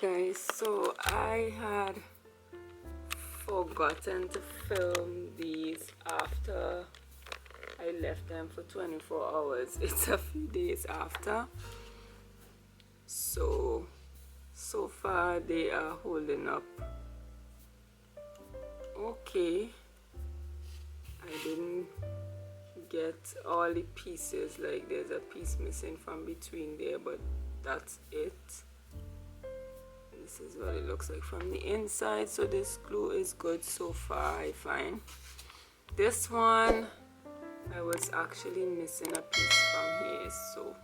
Guys, so I had forgotten to film these after I left them for 24 hours. It's a few days after. So far they are holding up okay. I didn't get all the pieces, like there's a piece missing from between there, but that's it. This is what it looks like from the inside. So this glue is good so far, I find. This one, I was actually missing a piece from here, so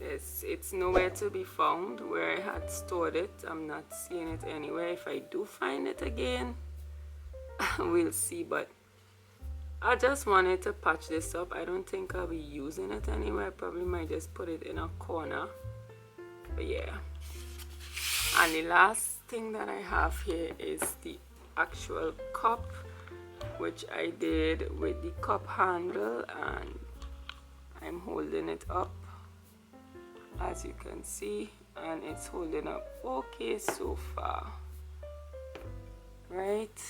it's nowhere to be found where I had stored it. I'm not seeing it anywhere. If I do find it again, we'll see, but I just wanted to patch this up. I don't think I'll be using it anywhere. I probably might just put it in a corner, but yeah. And the last thing that I have here is the actual cup, which I did with the cup handle, and I'm holding it up as you can see, and it's holding up okay so far, right?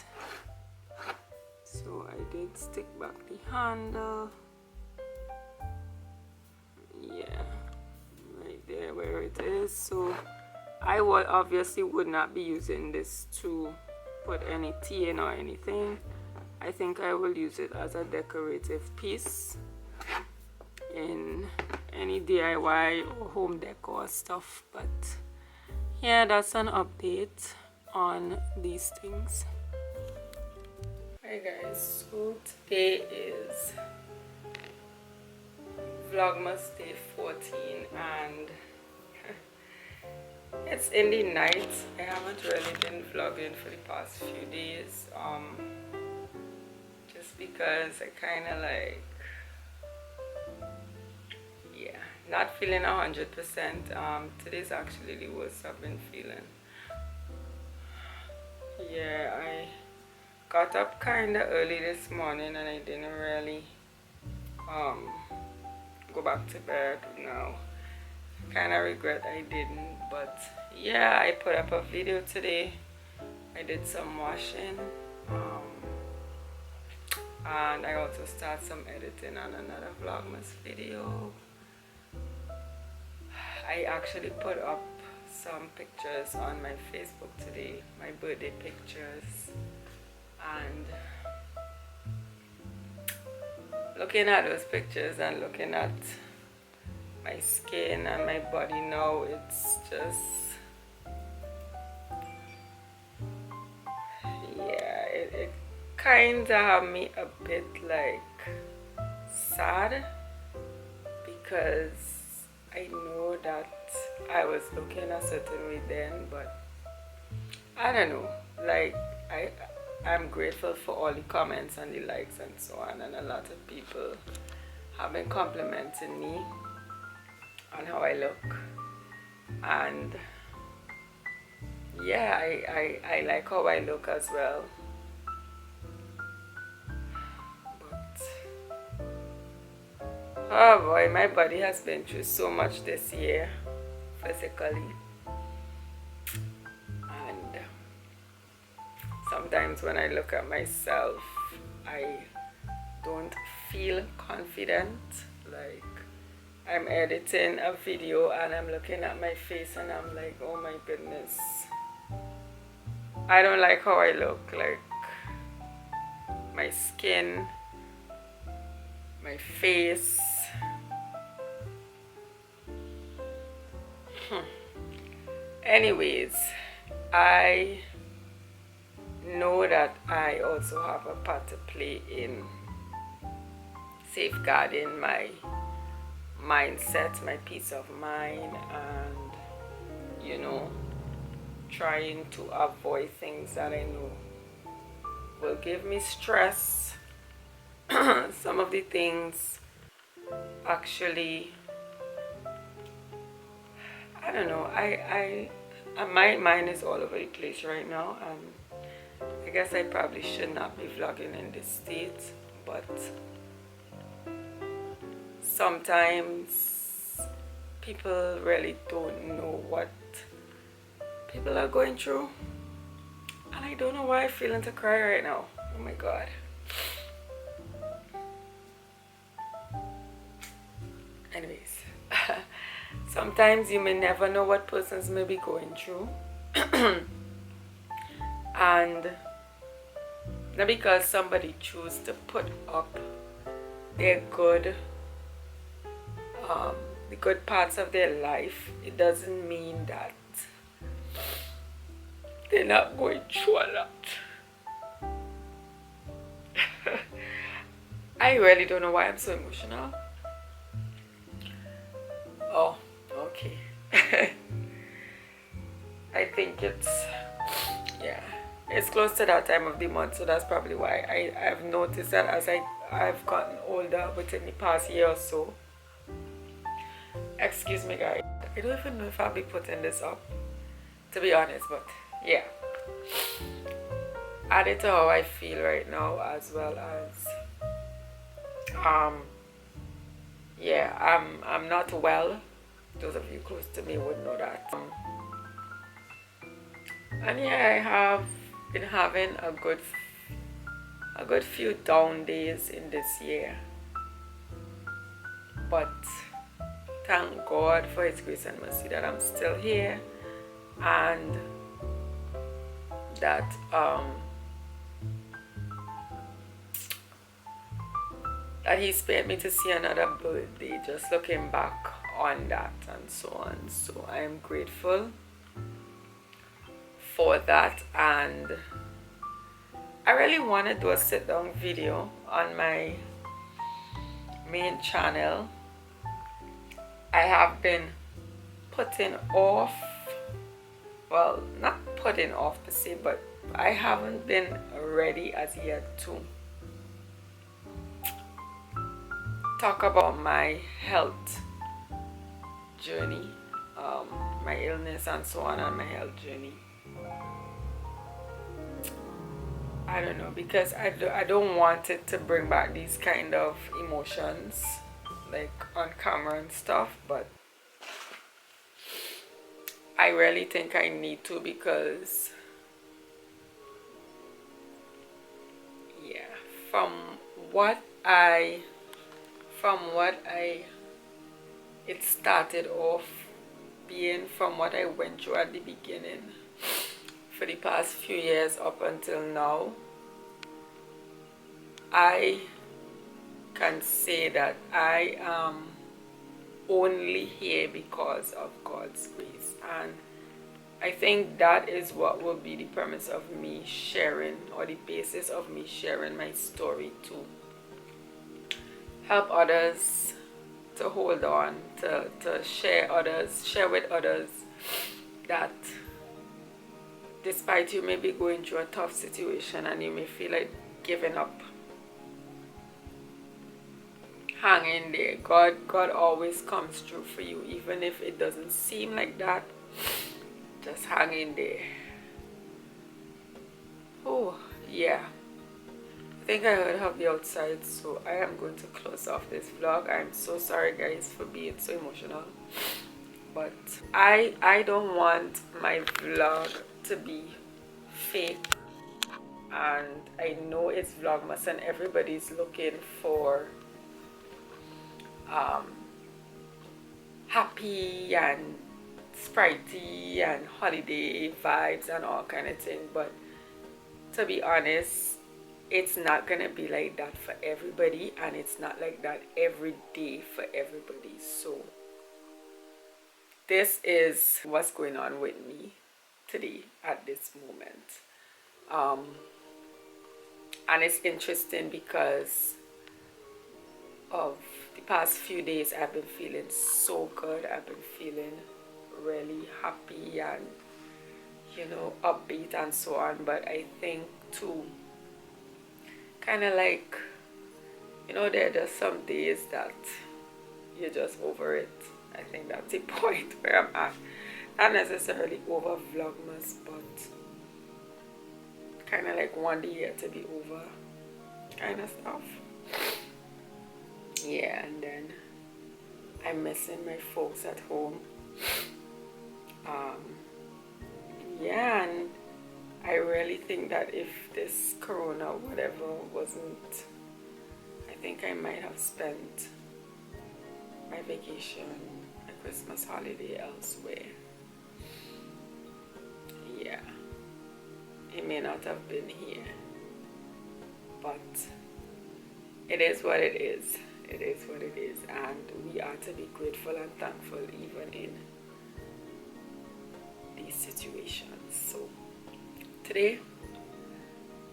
So I did stick back the handle, yeah, right there where it is. So I will obviously would not be using this to put any tea in or anything. I think I will use it as a decorative piece in any DIY or home decor stuff. But yeah, that's an update on these things. Hi guys, so today is Vlogmas day 14 and it's in the night. I haven't really been vlogging for the past few days, just because I kind of like, yeah, not feeling 100%. Today's actually the worst I've been feeling. Yeah, I got up kind of early this morning and I didn't really go back to bed now. Kind of regret I didn't, but yeah, I put up a video today. I did some washing, and I also started some editing on another Vlogmas video. I actually put up some pictures on my Facebook today, my birthday pictures, and looking at those pictures and looking at my skin and my body now, it's just, yeah, it kind of have me a bit like sad, because I know that I was looking a certain way then, but I don't know, like I'm grateful for all the comments and the likes and so on, and a lot of people have been complimenting me on how I look, and yeah, I like how I look as well. But oh boy, my body has been through so much this year physically, and sometimes when I look at myself, I don't feel confident. Like, I'm editing a video and I'm looking at my face and I'm like, oh my goodness, I don't like how I look. Like, my skin, my face. Anyways, I know that I also have a part to play in safeguarding my mindset, my peace of mind, and you know, trying to avoid things that I know will give me stress. Some of the things actually, I don't know, my mind is all over the place right now, and I guess I probably should not be vlogging in this state, but sometimes people really don't know what people are going through, and I don't know why I'm feeling to cry right now. Oh my god. Anyways, sometimes you may never know what persons may be going through. And not because somebody choose to put up their good the good parts of their life, it doesn't mean that they're not going through a lot. I really don't know why I'm so emotional. Oh, okay. I think it's close to that time of the month, so that's probably why I've noticed that as I've gotten older within the past year or so. Excuse me guys, I don't even know if I'll be putting this up, to be honest, but yeah. Add it to how I feel right now, as well as yeah, I'm not well. Those of you close to me would know that. And yeah, I have been having a good few down days in this year, but thank God for His grace and mercy that I'm still here, and that that He spared me to see another birthday. Just looking back on that and so on, so I am grateful for that. And I really want to do a sit down video on my main channel. I have been putting off, well, not putting off per se, but I haven't been ready as yet to talk about my health journey, my illness and so on, and my health journey. I don't know, because I don't want it to bring back these kind of emotions like on camera and stuff, but I really think I need to, because yeah, from what it started off being, from what I went through at the beginning for the past few years up until now, I can say that I am only here because of God's grace. And I think that is what will be the premise of me sharing, or the basis of me sharing my story, to help others to hold on, to share with others that despite you may be going through a tough situation and you may feel like giving up, hang in there. God always comes through for you, even if it doesn't seem like that. Just hang in there. Oh yeah, I think I heard Hubby outside, so I am going to close off this vlog. I'm so sorry guys for being so emotional, but I don't want my vlog to be fake. And I know it's Vlogmas and everybody's looking for happy and sprightly and holiday vibes and all kind of thing, but to be honest, it's not gonna be like that for everybody, and it's not like that every day for everybody. So this is what's going on with me today at this moment. And it's interesting because of the past few days I've been feeling so good. I've been feeling really happy and, you know, upbeat and so on. But I think too, kind of like, you know, there are just some days that you're just over it. I think that's the point where I'm at. Not necessarily over Vlogmas, but kind of like one year to be over kind of stuff. Yeah, and then I'm missing my folks at home. yeah, and I really think that if this corona whatever wasn't, I think I might have spent my vacation, my Christmas holiday elsewhere. Yeah, it may not have been here, but it is what it is. It is what it is, and we are to be grateful and thankful even in these situations. So today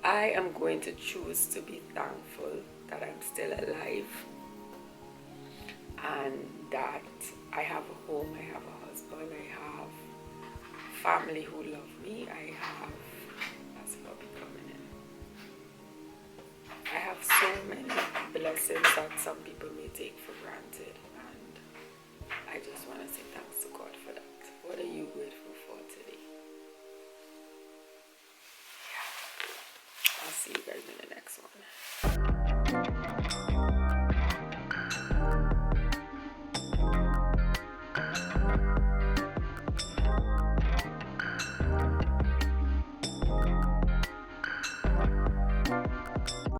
I am going to choose to be thankful that I'm still alive and that I have a home, I have a husband, I have family who love me, I have, that's Bobby coming in. I have so many blessings that some people may take for granted, and I just want to say thanks to God for that. What are you grateful for today? I'll see you guys in the next one.